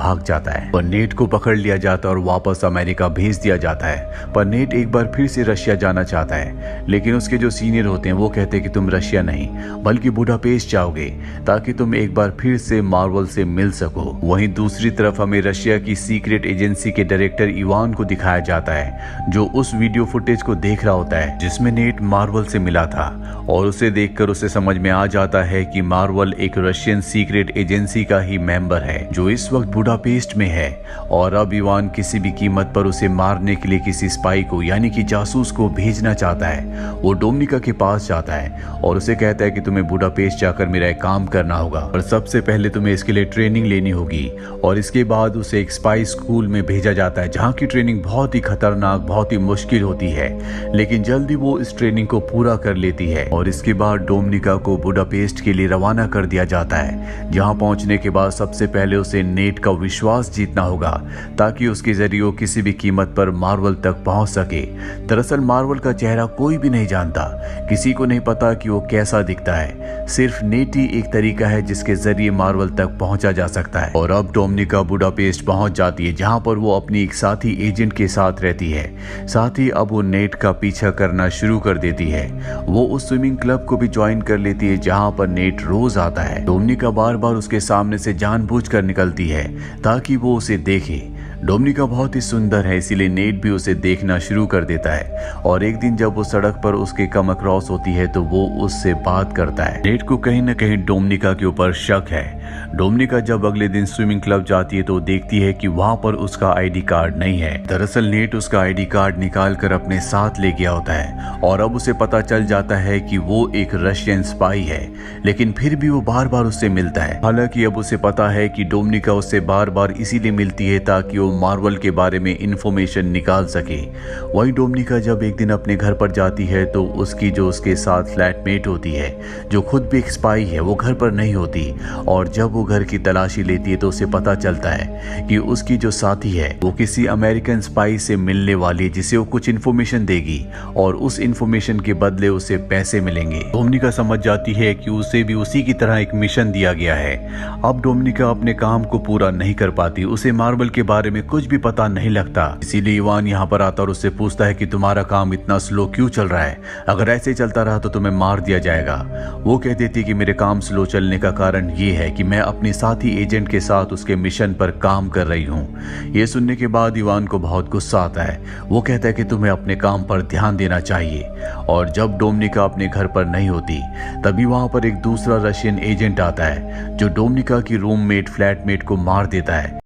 भाग जाता है। पर नेट को पकड़ लिया जाता है और वापस अमेरिका भेज दिया जाता है। पर नेट एक बार फिर से रशिया जाना चाहता है, लेकिन उसके जो सीनियर होते हैं वो कहते हैं कि तुम रशिया नहीं बल्कि बुडापेस्ट जाओगे ताकि तुम एक बार फिर से मार्वल से मिल सको। वहीं दूसरी तरफ हमें रशिया की सीक्रेट एजेंसी के डायरेक्टर इवान को दिखाया जाता है, जो उस वीडियो फुटेज को देख रहा होता है जिसमें नेट मार्वल से मिला था, और उसे देखकर उसे समझ में आ जाता है कि मार्वल एक रशियन सीक्रेट एजेंसी का ही मेंबर है जो इस वक्त बुडापेस्ट में है। और अब इवान किसी भी कीमत पर उसे मारने के लिए किसी स्पाई को यानी कि जासूस को भेजना चाहता है। वो डोमिनिका के पास जाता है और उसे कहता है कि तुम्हें बुडापेस्ट जाकर मेरा एक काम करना होगा, और सबसे पहले तुम्हें इसके लिए ट्रेनिंग लेनी होगी। और इसके बाद उसे एक स्पाई स्कूल में भेजा जाता है जहाँ की ट्रेनिंग बहुत ही खतरनाक, बहुत ही मुश्किल होती है, लेकिन जल्दी वो इस ट्रेनिंग को पूरा कर लेती है। और इसके बाद डोमिनिका को बुडापेस्ट के लिए रवाना कर दिया जाता है, जहाँ पहुंचने के बाद सबसे पहले उसे नेट का विश्वास जीतना होगा ताकि उसके जरिए वो किसी भी कीमत पर मार्वल तक पहुंच सके। दरअसल मार्वल का चेहरा कोई भी नहीं जानता, किसी को नहीं पता कि वो कैसा दिखता है, सिर्फ नेट ही एक तरीका है जिसके जरिए मार्वल तक पहुंचा जा सकता है। और अब डोमिनिका बुडापेस्ट पहुंच जाती है जहां पर वो अपनी एक साथी एजेंट के साथ रहती है। साथ ही अब वो नेट का पीछा करना शुरू कर देती है। वो उस स्विमिंग क्लब को भी ज्वाइन कर लेती है जहां पर नेट रोज आता है। डोमिनिका बार बार उसके सामने से जानबूझकर निकलती है ताकि वो उसे देखे। डोमिनिका बहुत ही सुंदर है, इसीलिए नेट भी उसे देखना शुरू कर देता है। और एक दिन जब वो सड़क पर उसके कम क्रॉस होती है तो वो उससे बात करता है। नेट को कहीं न कहीं डोमिनिका के ऊपर शक है। डोमिनिका जब अगले दिन स्विमिंग क्लब जाती है तो देखती है कि वहां पर उसका आईडी कार्ड नहीं है। दरअसल नेट उसका आईडी कार्ड निकाल कर अपने साथ ले गया होता है, और अब उसे पता चल जाता है कि वो एक रशियन स्पाई है, लेकिन फिर भी वो बार बार उससे मिलता है। हालांकि अब उसे पता है कि डोमिनिका उससे बार बार इसीलिए मिलती है ताकि वो मार्वल के बारे में इंफॉर्मेशन निकाल सके। वहीं डोमिनिका जब एक दिन अपने घर पर जाती है तो उसकी जो उसके साथ फ्लैटमेट होती है, जो खुद भी एक स्पाई है, वो घर पर नहीं होती। और जब वो घर की तलाशी लेती है तो उसे पता चलता है कि उसकी जो साथी है वो किसी अमेरिकन स्पाई से मिलने वाली है जिसे वो कुछ इन्फॉर्मेशन देगी, और उस इन्फॉर्मेशन के बदले उसे पैसे मिलेंगे। डोमिनिका समझ जाती है कि उसे भी उसी की तरह एक मिशन दिया गया है। अब डोमिनिका अपने काम को पूरा नहीं कर पाती, उसे मार्वल के बारे में कुछ भी पता नहीं लगता। इसीलिए इवान यहाँ पर आता और उससे पूछता है कि तुम्हारा काम इतना स्लो क्यों चल रहा है, अगर ऐसे चलता रहा तो तुम्हें मार दिया जाएगा। वो कह देती है कि मेरे काम स्लो चलने का कारण ये है कि मैं अपने साथी एजेंट के साथ उसके मिशन पर काम कर रही हूँ। ये सुनने के बाद इवान को बहुत गुस्सा आता है। वो कहता है कि तुम्हें अपने काम पर ध्यान देना चाहिए। और जब डोमिनिका अपने घर पर नहीं होती तभी वहां पर एक दूसरा रशियन एजेंट आता है जो डोमिनिका की रूममेट फ्लैटमेट को मार देता है।